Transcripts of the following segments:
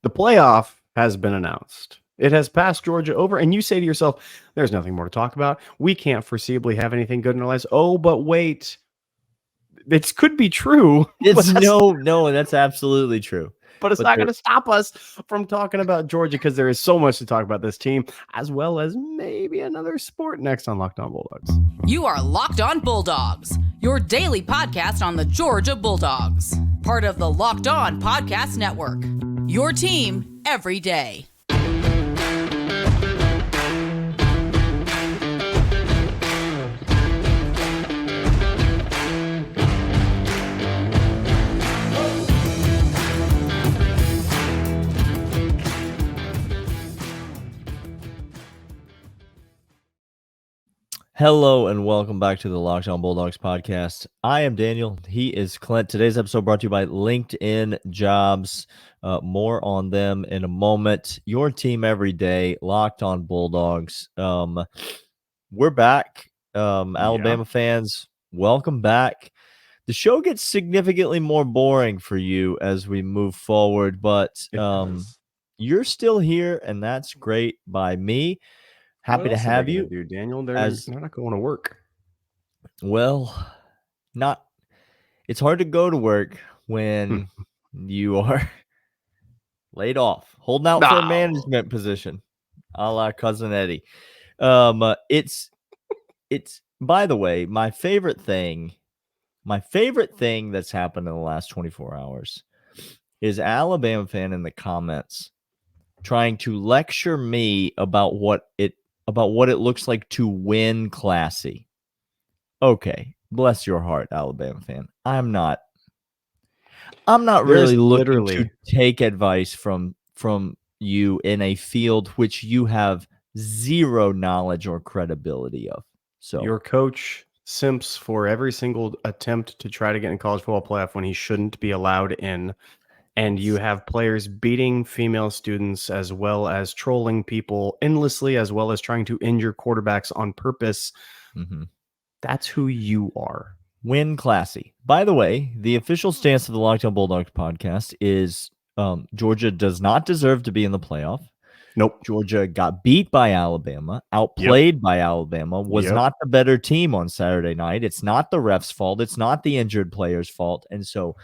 The playoff has been announced. It has passed Georgia over, and you say to yourself, there's nothing more to talk about. We can't foreseeably have anything good in our lives. Oh, but wait. This could be true. It's no, that's absolutely true. But it's not going to stop us from talking about Georgia because there is so much to talk about this team, as well as maybe another sport next on Locked On Bulldogs. You are Locked On Bulldogs, your daily podcast on the Georgia Bulldogs, part of the Locked On Podcast Network, your team every day. Hello and welcome back to the Locked On Bulldogs podcast. I am Daniel. He is Clint. Today's episode brought to you by LinkedIn Jobs. More on them in a moment. Your team every day, Locked On Bulldogs. We're back. Alabama fans, welcome back. The show gets significantly more boring for you as we move forward, but you're still here, and that's great by me. Happy to have you, dude. Daniel. They're not going to work. Well, it's hard to go to work when you are laid off, holding out for a management position, a la Cousin Eddie. It's by the way, my favorite thing that's happened in the last 24 hours is Alabama fan in the comments trying to lecture me about what it looks like to win classy. Okay, bless your heart, Alabama fan. I'm not really looking to take advice from you in a field which you have zero knowledge or credibility of. So your coach simps for every single attempt to try to get in college football playoff when he shouldn't be allowed in. And you have players beating female students as well as trolling people endlessly, as well as trying to injure quarterbacks on purpose. Mm-hmm. That's who you are. Win classy. By the way, the official stance of the Locked On Bulldogs podcast is Georgia does not deserve to be in the playoff. Nope. Georgia got beat by Alabama, outplayed by Alabama, was not the better team on Saturday night. It's not the ref's fault. It's not the injured player's fault. And so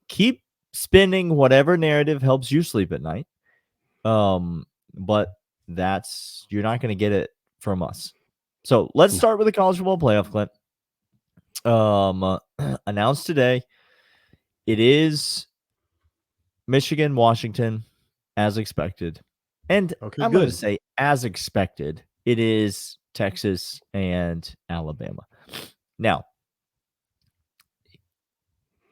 keep spinning whatever narrative helps you sleep at night. But you're not going to get it from us. So let's start with the college football playoff, Clint. Announced today. It is Michigan, Washington, as expected. And I'm going to say, as expected, it is Texas and Alabama. Now,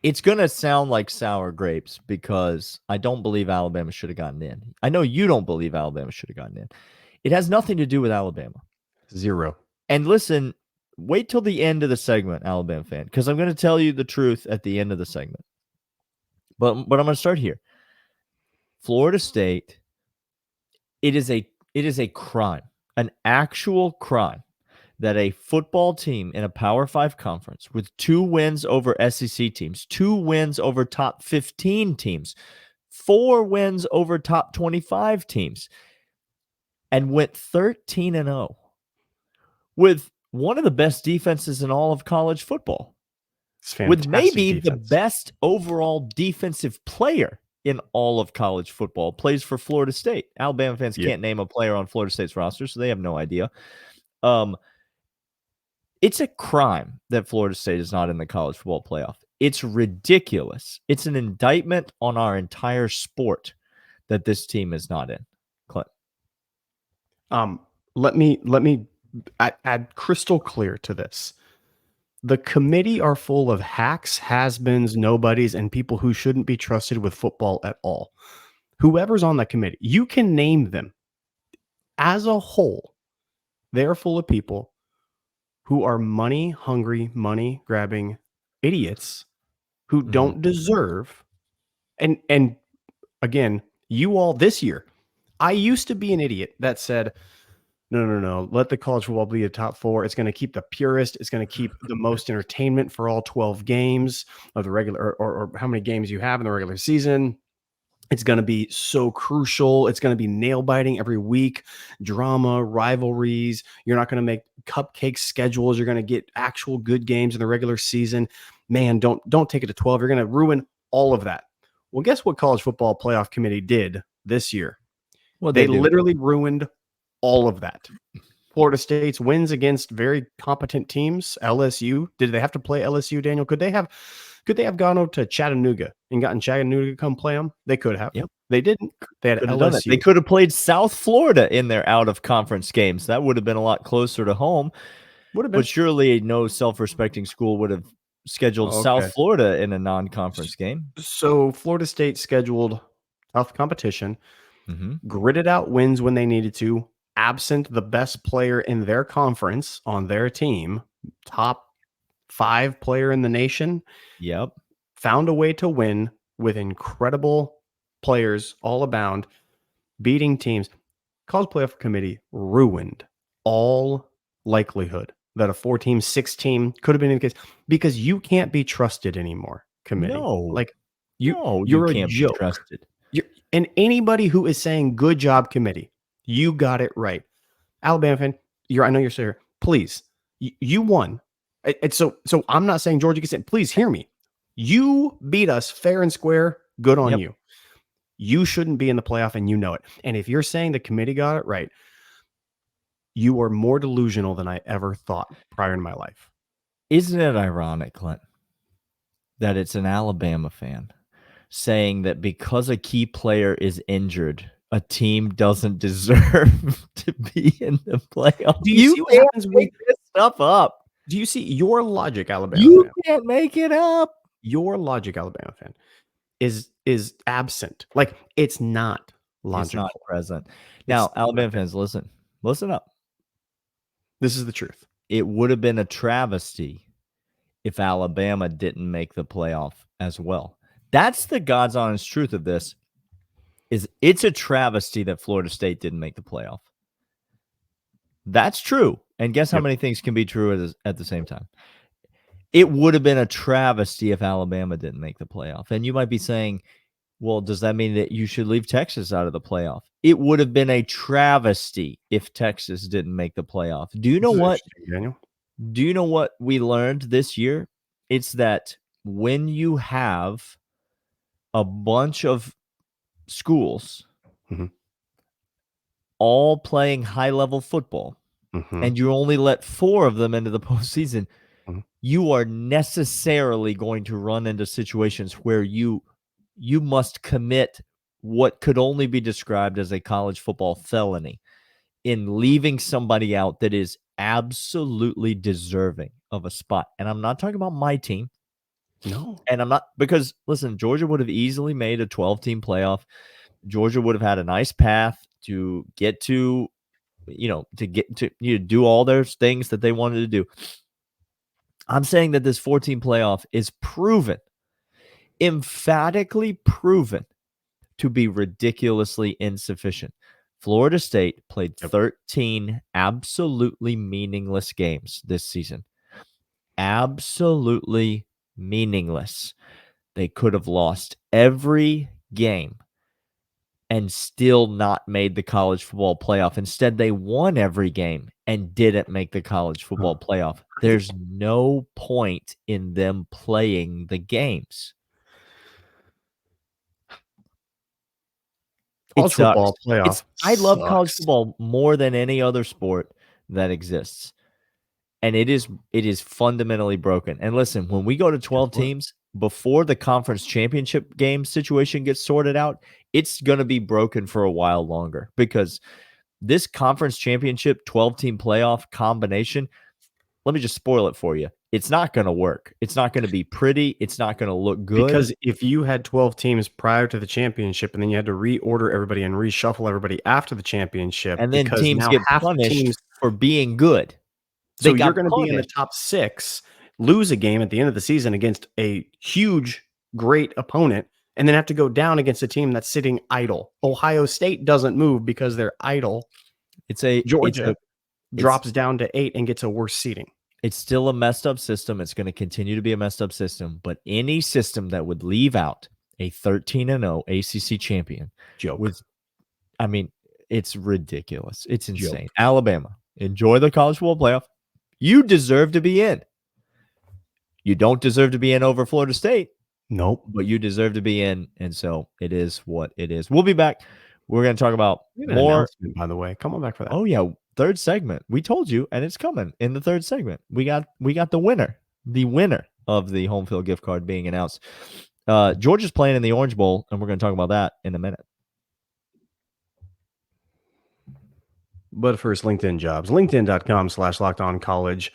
it's going to sound like sour grapes because I don't believe Alabama should have gotten in. I know you don't believe Alabama should have gotten in. It has nothing to do with Alabama. Zero. And listen, wait till the end of the segment, Alabama fan, because I'm going to tell you the truth at the end of the segment. But I'm going to start here. Florida State, it is a crime, an actual crime, that a football team in a Power 5 conference with 2 wins over SEC teams, 2 wins over top 15 teams, 4 wins over top 25 teams, and went 13-0 with one of the best defenses in all of college football, with maybe the best overall defensive player in all of college football, plays for Florida State. Alabama fans can't name a player on Florida State's roster, so they have no idea. It's a crime that Florida State is not in the college football playoff. It's ridiculous. It's an indictment on our entire sport that this team is not in. Clint. Let me add crystal clear to this. The committee are full of hacks, has-beens, nobodies, and people who shouldn't be trusted with football at all. Whoever's on that committee, you can name them. As a whole, they're full of people who are money-hungry, money-grabbing idiots who don't deserve. And again, you all this year, I used to be an idiot that said, no, let the college football be a top 4. It's going to keep the purest. It's going to keep the most entertainment for all 12 games of the regular or how many games you have in the regular season. It's going to be so crucial. It's going to be nail biting every week, drama, rivalries. You're not going to make cupcake schedules. You're going to get actual good games in the regular season. Man, don't take it to 12. You're going to ruin all of that. Well, guess what college football playoff committee did this year? Well, They literally ruined all of that. Florida State's wins against very competent teams, LSU. Did they have to play LSU, Daniel? Could they have gone over to Chattanooga and gotten Chattanooga to come play them? They could have. Yep. They didn't. They had LSU. They could have played South Florida in their out-of-conference games. That would have been a lot closer to home. Would have been. But surely no self-respecting school would have scheduled South Florida in a non-conference game. So Florida State scheduled tough competition, gritted out wins when they needed to, absent the best player in their conference on their team, top 5 player in the nation. Yep. Found a way to win with incredible players all abound, beating teams. College Playoff Committee ruined all likelihood that a 4-team, 6-team could have been in the case because you can't be trusted anymore. Committee, No, you're can't a joke. Be trusted. And anybody who is saying "good job, committee," you got it right. Alabama fan, I know you're here. Please, you won. And so I'm not saying Georgia gets it. Please hear me. You beat us fair and square. Good on you. You shouldn't be in the playoff, and you know it. And if you're saying the committee got it right, you are more delusional than I ever thought prior in my life. Isn't it ironic, Clint, that it's an Alabama fan saying that because a key player is injured, a team doesn't deserve to be in the playoffs? Do you see what happens when make this stuff up? Do you see your logic, Alabama You fan? can't make it up. Your logic, Alabama fan, is absent. Like, it's not logical. It's not present. Now, Alabama fans, listen up. This is the truth. It would have been a travesty if Alabama didn't make the playoff as well. That's the God's honest truth of this. It's a travesty that Florida State didn't make the playoff. That's true. And guess how many things can be true at the same time? It would have been a travesty if Alabama didn't make the playoff. And you might be saying, well, does that mean that you should leave Texas out of the playoff? It would have been a travesty if Texas didn't make the playoff. Do you know what, Daniel? Do you know what we learned this year? It's that when you have a bunch of schools all playing high-level football, and you only let 4 of them into the postseason, you are necessarily going to run into situations where you must commit what could only be described as a college football felony in leaving somebody out that is absolutely deserving of a spot. And I'm not talking about my team. No. And I'm not, because listen, Georgia would have easily made a 12-team playoff. Georgia would have had a nice path to get to, do all their things that they wanted to do. I'm saying that this 14 playoff is proven, emphatically proven, to be ridiculously insufficient. Florida State played 13 absolutely meaningless games this season. Absolutely meaningless. They could have lost every game and still not made the college football playoff. Instead, they won every game and didn't make the college football playoff. There's no point in them playing the games. College football playoff. I love college football more than any other sport that exists. And it is fundamentally broken. And listen, when we go to 12 teams, before the conference championship game situation gets sorted out, it's going to be broken for a while longer, because this conference championship 12-team playoff combination, let me just spoil it for you. It's not going to work. It's not going to be pretty. It's not going to look good. Because if you had 12 teams prior to the championship and then you had to reorder everybody and reshuffle everybody after the championship, and then teams get punished for being good. So you're going to be in the top 6, lose a game at the end of the season against a huge, great opponent, and then have to go down against a team that's sitting idle. Ohio State doesn't move because they're idle. Georgia drops down to 8 and gets a worse seeding. It's still a messed up system. It's going to continue to be a messed up system. But any system that would leave out a 13-0 ACC champion. Joke. It's ridiculous. It's insane. Joke. Alabama, enjoy the college football playoff. You deserve to be in. You don't deserve to be in over Florida State. Nope. But you deserve to be in, and so it is what it is. We'll be back. We're going to talk about more. By the way, come on back for that. Oh yeah, third segment. We told you, and it's coming in the third segment. We got the winner of the home field gift card being announced. Georgia's playing in the Orange Bowl, and we're going to talk about that in a minute. But first, LinkedIn jobs. LinkedIn.com/LockedOnCollege.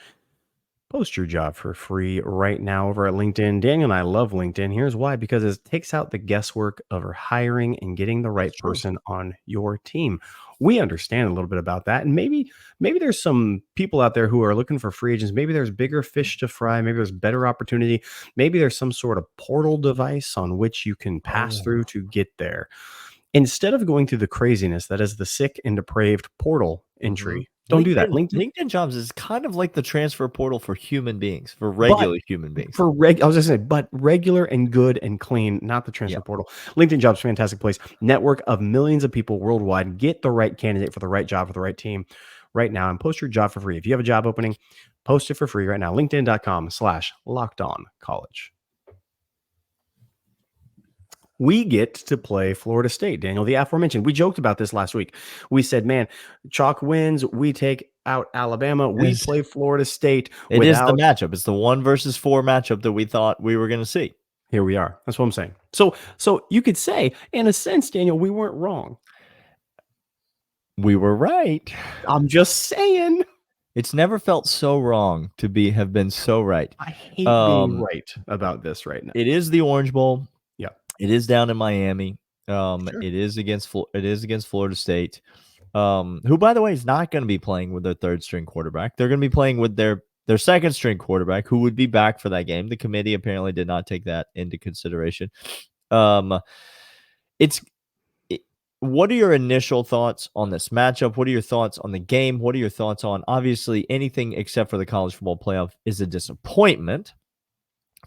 Post your job for free right now over at LinkedIn. Daniel and I love LinkedIn. Here's why: because it takes out the guesswork of hiring and getting the right person on your team. We understand a little bit about that. And maybe there's some people out there who are looking for free agents. Maybe there's bigger fish to fry. Maybe there's better opportunity. Maybe there's some sort of portal device on which you can pass through to get there. Instead of going through the craziness that is the sick and depraved portal entry, don't do that. LinkedIn jobs is kind of like the transfer portal for human beings, for regular human beings. I was going to say, but regular and good and clean, not the transfer portal. LinkedIn jobs, fantastic place. Network of millions of people worldwide. Get the right candidate for the right job for the right team right now and post your job for free. If you have a job opening, post it for free right now. LinkedIn.com/LockedOnCollege. We get to play Florida State, Daniel, the aforementioned. We joked about this last week. We said, man, chalk wins. We take out Alabama. We play Florida State. It is the matchup. It's the 1 versus 4 matchup that we thought we were going to see. Here we are. That's what I'm saying. So you could say, in a sense, Daniel, we weren't wrong. We were right. I'm just saying. It's never felt so wrong to have been so right. I hate being right about this right now. It is the Orange Bowl. It is down in Miami. Sure. It is against Florida State, who, by the way, is not going to be playing with their third string quarterback. They're going to be playing with their second string quarterback, who would be back for that game. The committee apparently did not take that into consideration. What are your initial thoughts on this matchup? What are your thoughts on the game? What are your thoughts on, obviously, anything except for the college football playoff is a disappointment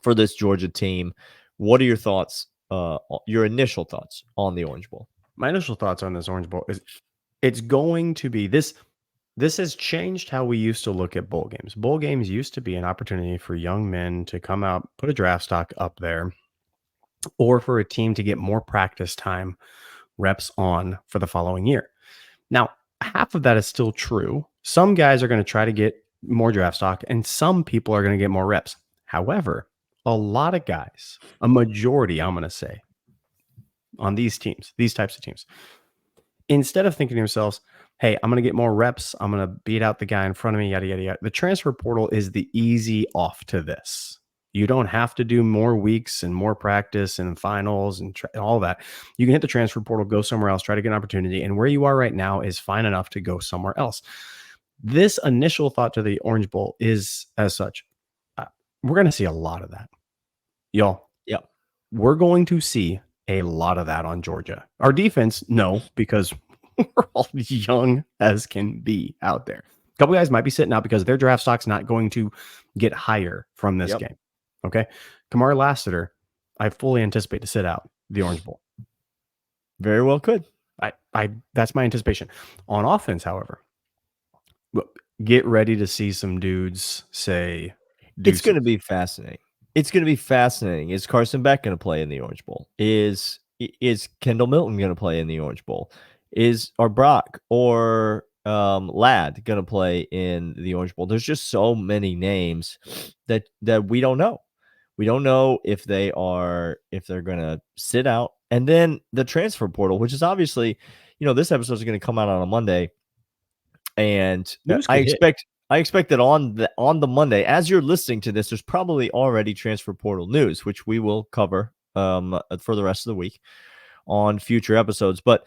for this Georgia team. What are your thoughts? Your initial thoughts on the Orange Bowl? My initial thoughts on this Orange Bowl is it's going to be this. This has changed how we used to look at bowl games. Bowl games used to be an opportunity for young men to come out, put a draft stock up there, or for a team to get more practice time, reps on for the following year. Now, half of that is still true. Some guys are going to try to get more draft stock, and some people are going to get more reps. However, a lot of guys, a majority, I'm going to say, on these teams, these types of teams, instead of thinking to themselves, hey, I'm going to get more reps, I'm going to beat out the guy in front of me, yada, yada, yada. The transfer portal is the easy off to this. You don't have to do more weeks and more practice and finals and all that. You can hit the transfer portal, go somewhere else, try to get an opportunity. And where you are right now is fine enough to go somewhere else. This initial thought to the Orange Bowl is as such. We're going to see a lot of that, y'all. Yep. We're going to see a lot of that on Georgia. Our defense, no, because we're all young as can be out there. A couple guys might be sitting out because their draft stock's not going to get higher from this game. Okay. Kamari Lassiter, I fully anticipate to sit out the Orange Bowl. Very well could. That's my anticipation. On offense, however, get ready to see some dudes say, it's going to be fascinating. It's going to be fascinating. Is Carson Beck going to play in the Orange Bowl? Is Kendall Milton going to play in the Orange Bowl? Is Brock or Ladd going to play in the Orange Bowl? There's just so many names that we don't know. We don't know if they're going to sit out. And then the transfer portal, which is obviously, this episode is going to come out on a Monday, and I expect that on the Monday, as you're listening to this, there's probably already transfer portal news, which we will cover for the rest of the week on future episodes. But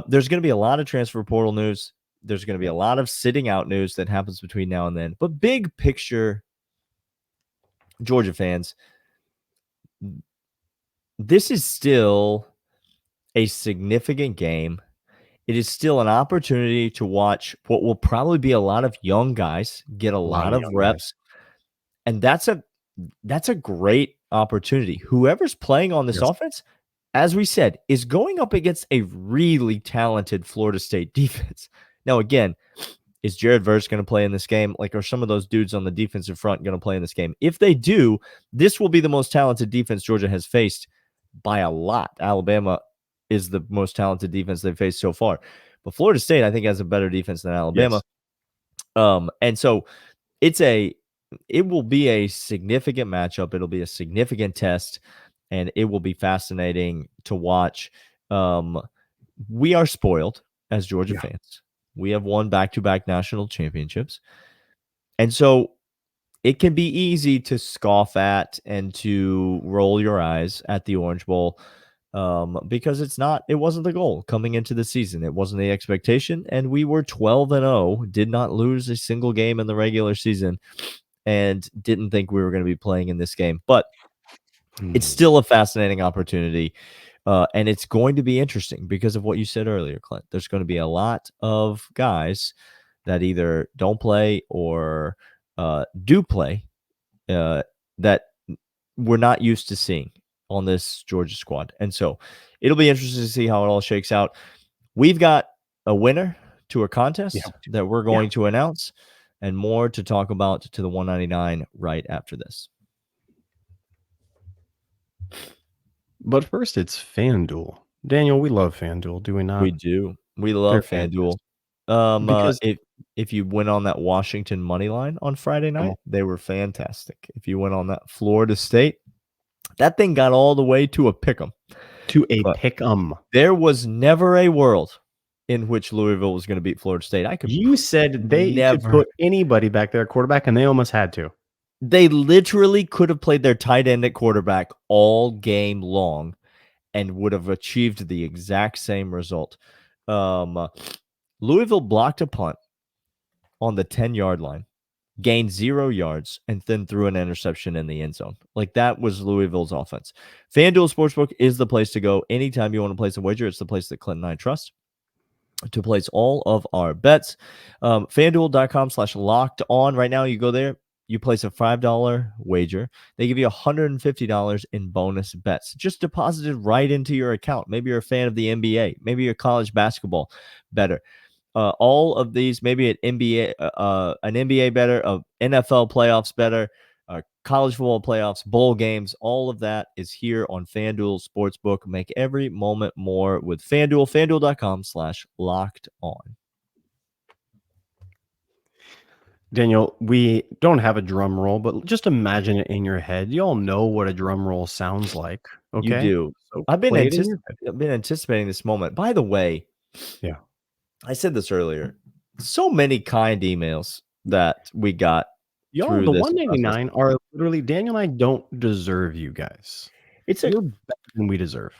there's going to be a lot of transfer portal news. There's going to be a lot of sitting out news that happens between now and then. But big picture, Georgia fans, this is still a significant game. It is still an opportunity to watch what will probably be a lot of young guys get a lot of reps. And that's that's a great opportunity. Whoever's playing on this offense, as we said, is going up against a really talented Florida State defense. Now, again, is Jared Verse going to play in this game? Like, are some of those dudes on the defensive front going to play in this game? If they do, this will be the most talented defense Georgia has faced by a lot. Alabama is the most talented defense they've faced so far. But Florida State, I think, has a better defense than Alabama. Yes. And so it will be a significant matchup. It'll be a significant test, and it will be fascinating to watch. We are spoiled as Georgia fans. We have won back-to-back national championships. And so it can be easy to scoff at and to roll your eyes at the Orange Bowl because it wasn't the goal coming into the season. It wasn't the expectation. And we were 12-0, did not lose a single game in the regular season, and didn't think we were going to be playing in this game. But it's still a fascinating opportunity. And it's going to be interesting because of what you said earlier, Clint. There's going to be a lot of guys that either don't play or do play that we're not used to seeing on this Georgia squad. And so it'll be interesting to see how it all shakes out. We've got a winner to a contest that we're going to announce, and more to talk about to the 199 right after this. But first, it's FanDuel. Daniel, we love FanDuel, do we not? We do. We love FanDuel. Because if you went on that Washington money line on Friday night, they were fantastic. If you went on that Florida State, that thing got all the way to a pick'em. There was never a world in which Louisville was going to beat Florida State. You said they could put anybody back there at quarterback, and they almost had to. They literally could have played their tight end at quarterback all game long and would have achieved the exact same result. Louisville blocked a punt on the 10-yard line, gained 0 yards, and then threw an interception in the end zone. Like, that was Louisville's offense. FanDuel Sportsbook is the place to go. Anytime you want to place a wager, it's the place that Clint and I trust to place all of our bets. FanDuel.com/locked on. Right now, you go there. You place a $5 wager. They give you $150 in bonus bets, just deposited right into your account. Maybe you're a fan of the NBA. Maybe you're a college basketball better. All of these, maybe an NBA better, NFL playoffs better, college football playoffs, bowl games. All of that is here on FanDuel Sportsbook. Make every moment more with FanDuel. FanDuel.com/locked on. Daniel, we don't have a drum roll, but just imagine it in your head. You all know what a drum roll sounds like. Okay, you do. So I've been anticipating this moment. By the way, I said this earlier. So many kind emails that we got. Y'all, the 199 are literally, Daniel and I don't deserve you guys. You're better than we deserve.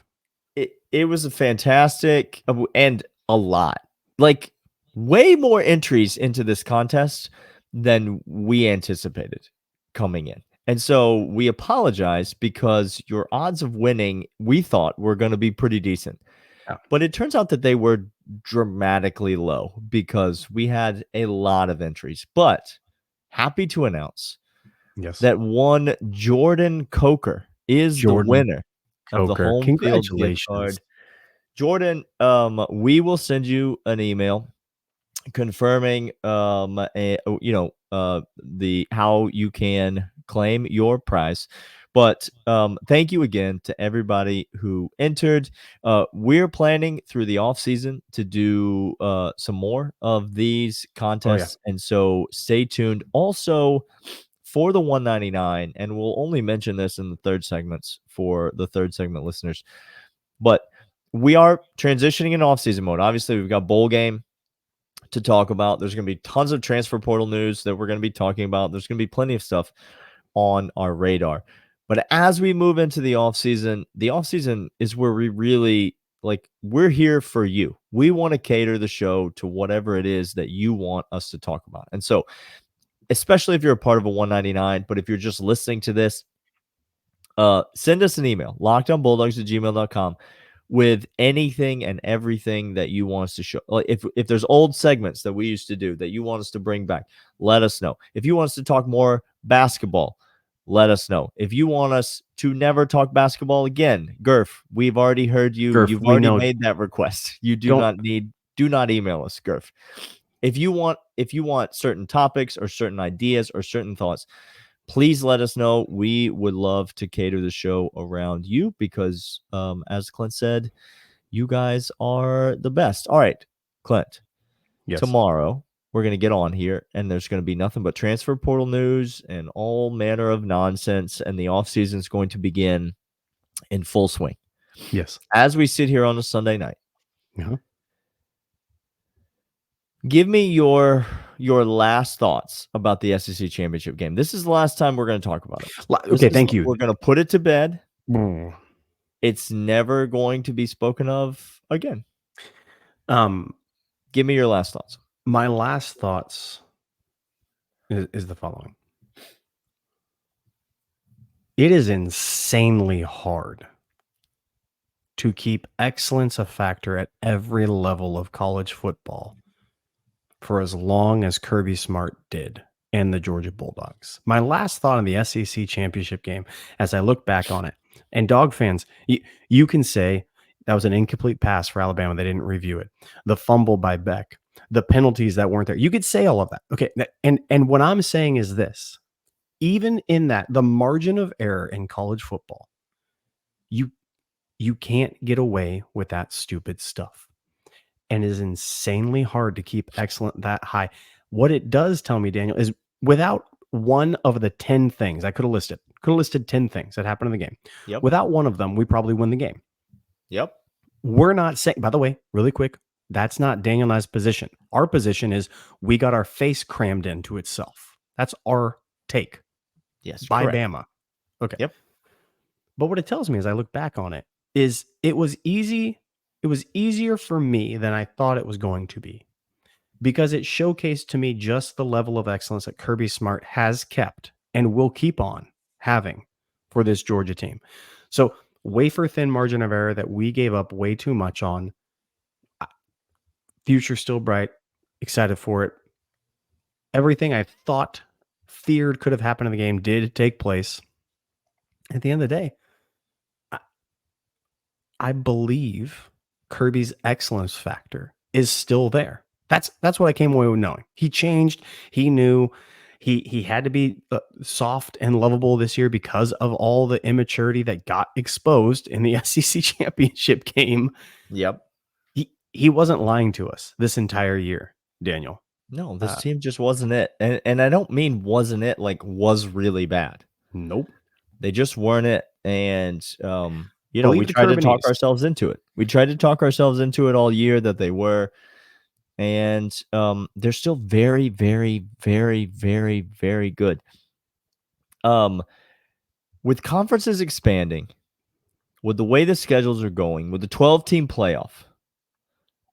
It was a fantastic and a lot. Like, way more entries into this contest than we anticipated coming in. And so we apologize because your odds of winning, we thought, were going to be pretty decent. But it turns out that they were dramatically low because we had a lot of entries. But happy to announce that one Jordan Coker is the winner of the home field gift card. Jordan, we will send you an email confirming how you can claim your prize. But thank you again to everybody who entered. We're planning through the off season to do some more of these contests, and so stay tuned. Also, for the 199, and we'll only mention this in the third segments for the third segment listeners, but we are transitioning in off-season mode. Obviously, we've got bowl game to talk about. There's going to be tons of transfer portal news that we're going to be talking about. There's going to be plenty of stuff on our radar. But as we move into the off-season is where we really, we're here for you. We want to cater the show to whatever it is that you want us to talk about. And so, especially if you're a part of a 199, but if you're just listening to this, send us an email, lockedonbulldogs@gmail.com, with anything and everything that you want us to show. Like if there's old segments that we used to do that you want us to bring back, let us know. If you want us to talk more basketball, let us know. If you want us to never talk basketball again, Gurf, we've already heard you. Gurf, You've we already know. made that request. You do Don't- not email us, Gurf. If you want certain topics or certain ideas or certain thoughts, please let us know. We would love to cater the show around you because, as Clint said, you guys are the best. All right, Clint. Yes. Tomorrow, we're going to get on here, and there's going to be nothing but transfer portal news and all manner of nonsense, and the offseason is going to begin in full swing. Yes. As we sit here on a Sunday night, Uh-huh. give me your last thoughts about the SEC championship game. This is the last time we're going to talk about it. Okay, thank you. We're going to put it to bed. Mm. It's never going to be spoken of again. Give me your last thoughts. My last thoughts is the following. It is insanely hard to keep excellence a factor at every level of college football for as long as Kirby Smart did and the Georgia Bulldogs. My last thought on the SEC championship game, as I look back on it, and Dog fans, you can say that was an incomplete pass for Alabama. They didn't review it. The fumble by Beck, the penalties that weren't there. You could say all of that. Okay. And what I'm saying is this, even in that, the margin of error in college football, you can't get away with that stupid stuff. And it is insanely hard to keep excellent that high. What it does tell me, Daniel, is without one of the 10 things I could have listed 10 things that happened in the game. Yep. Without one of them, we probably win the game. Yep. We're not saying, by the way, really quick, that's not Daniel and I's position. Our position is we got our face crammed into itself. That's our take. Yes. By correct. Bama. Okay. Yep. But what it tells me as I look back on it is it was easier for me than I thought it was going to be, because it showcased to me just the level of excellence that Kirby Smart has kept and will keep on having for this Georgia team. So wafer thin margin of error that we gave up way too much on. Future still bright, excited for it. Everything I feared could have happened in the game did take place. At the end of the day, I believe Kirby's excellence factor is still there. That's what I came away with knowing. He changed. He knew he had to be soft and lovable this year because of all the immaturity that got exposed in the SEC championship game. Yep. He wasn't lying to us this entire year, Daniel. No, this team just wasn't it. And I don't mean wasn't it like was really bad. Nope. They just weren't it. And we Believe tried to talk East. ourselves into it. We tried to talk ourselves into it all year that they were. And they're still very, very, very, very, very good. With conferences expanding, with the way the schedules are going, with the 12-team playoff,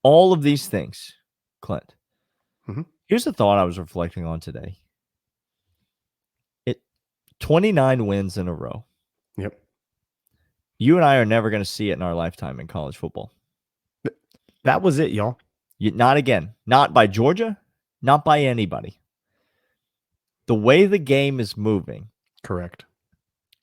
all of these things, Clint, here's a thought I was reflecting on today. 29 wins in a row. Yep. You and I are never going to see it in our lifetime in college football. That was it, y'all. Not again. Not by Georgia. Not by anybody. The way the game is moving. Correct.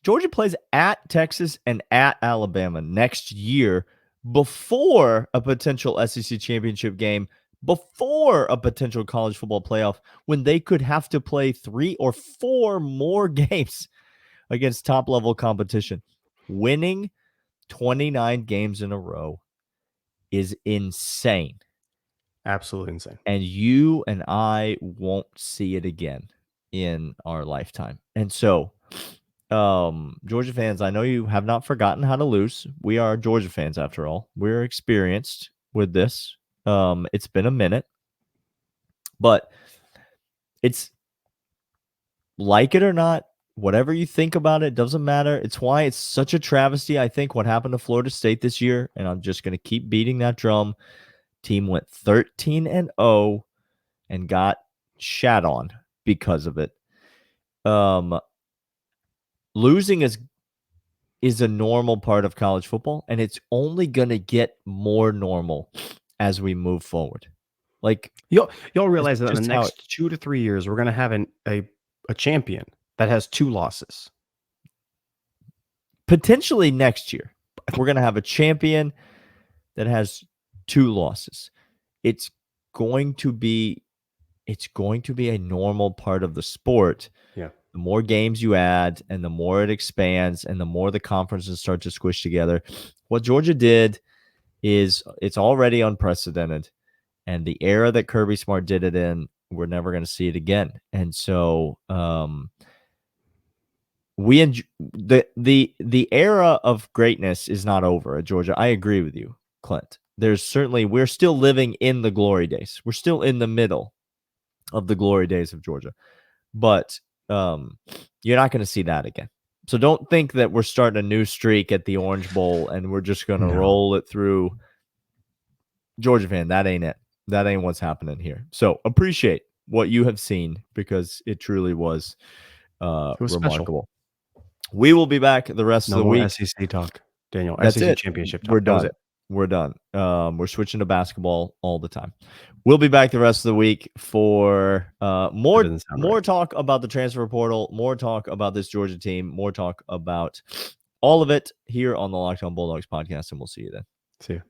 Georgia plays at Texas and at Alabama next year before a potential SEC championship game, before a potential college football playoff, when they could have to play 3 or 4 more games against top-level competition. Winning 29 games in a row is insane. Absolutely insane. And you and I won't see it again in our lifetime. And so, Georgia fans, I know you have not forgotten how to lose. We are Georgia fans, after all. We're experienced with this. It's been a minute. But it's, like it or not, whatever you think about it, doesn't matter. It's why it's such a travesty, I think, what happened to Florida State this year. And I'm just going to keep beating that drum. Team went 13-0 and got shat on because of it. Losing is a normal part of college football, and it's only going to get more normal as we move forward. Like y'all realize that in the just next 2 to 3 years, we're going to have a champion that has 2 losses. potentially next year, we're going to have a champion that has 2 losses. It's going to be a normal part of the sport. Yeah. The more games you add and the more it expands and the more the conferences start to squish together. What Georgia did is it's already unprecedented. And the era that Kirby Smart did it in, we're never going to see it again. And so the era of greatness is not over at Georgia. I agree with you, Clint. We're still living in the glory days. We're still in the middle of the glory days of Georgia. But you're not going to see that again. So don't think that we're starting a new streak at the Orange Bowl and we're just going to roll it through. Georgia fan, that ain't it. That ain't what's happening here. So appreciate what you have seen because it truly was, remarkable. Special. We will be back the rest of the week. SEC talk, Daniel. That's SEC it. championship talk. We're done. We're done. We're switching to basketball all the time. We'll be back the rest of the week for more talk about the transfer portal, more talk about this Georgia team, more talk about all of it here on the Locked On Bulldogs podcast, and we'll see you then. See you.